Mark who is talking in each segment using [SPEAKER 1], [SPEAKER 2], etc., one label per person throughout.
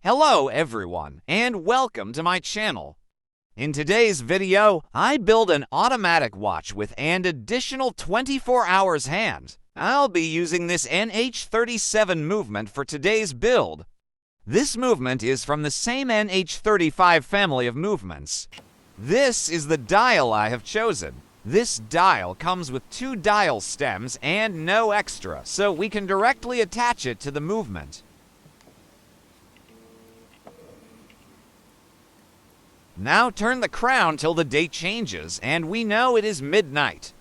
[SPEAKER 1] Hello everyone, and welcome to my channel. In today's video, I build an automatic watch with an additional 24 hours hand. I'll be using this NH37 movement for today's build. This movement is from the same NH35 family of movements. This is the dial I have chosen. This dial comes with 2 dial stems and no extra, so we can directly attach it to the movement. Now turn the crown till the date changes, and we know it is midnight.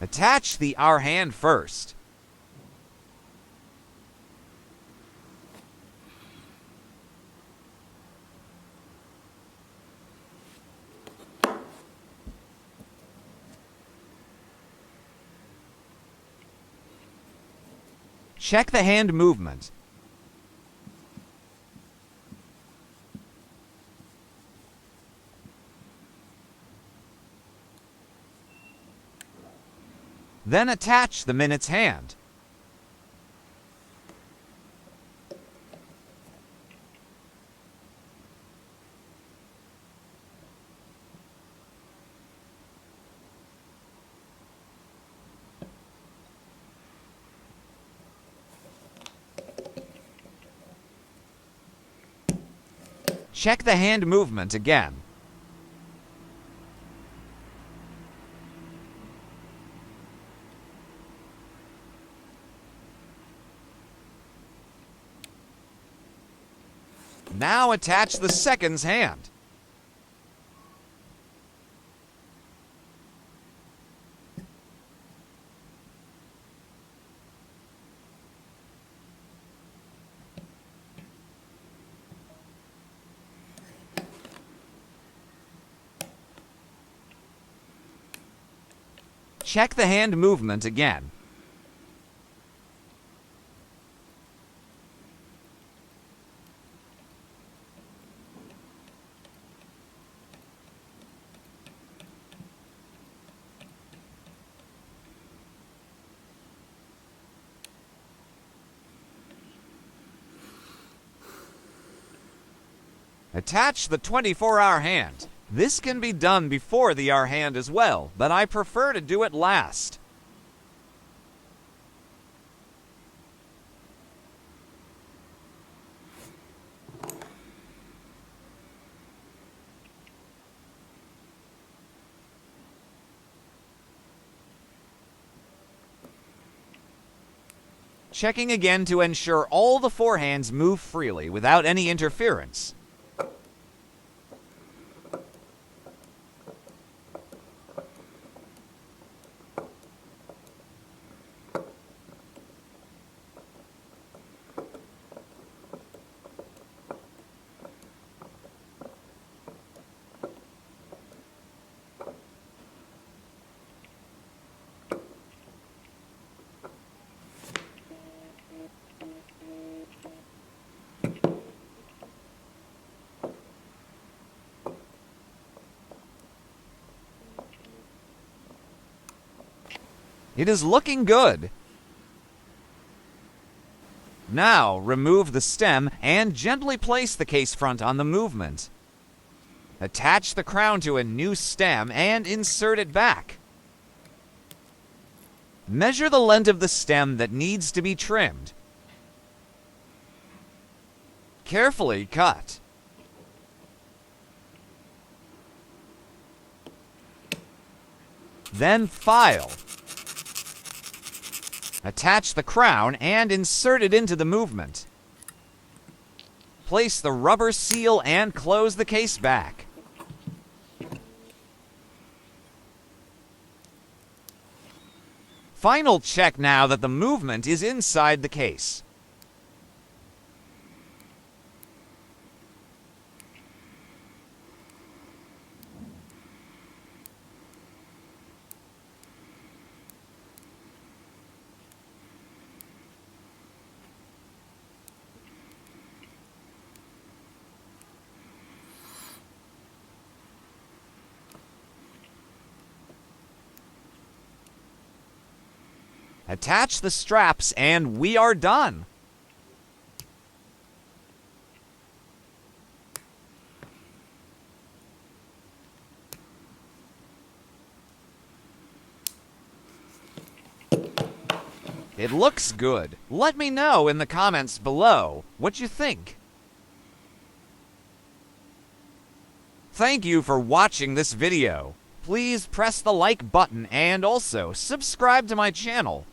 [SPEAKER 1] Attach the hour hand first. Check the hand movement. Then attach the minute's hand. Check the hand movement again. Now attach the seconds hand. Check the hand movement again. Attach the 24-hour hand. This can be done before the hour hand as well, but I prefer to do it last. Checking again to ensure all the 4 hands move freely without any interference. It is looking good. Now remove the stem and gently place the case front on the movement. Attach the crown to a new stem and insert it back. Measure the length of the stem that needs to be trimmed. Carefully cut. Then file. Attach the crown and insert it into the movement. Place the rubber seal and close the case back. Final check now that the movement is inside the case. Attach the straps and we are done. It looks good. Let me know in the comments below what you think. Thank you for watching this video. Please press the like button and also subscribe to my channel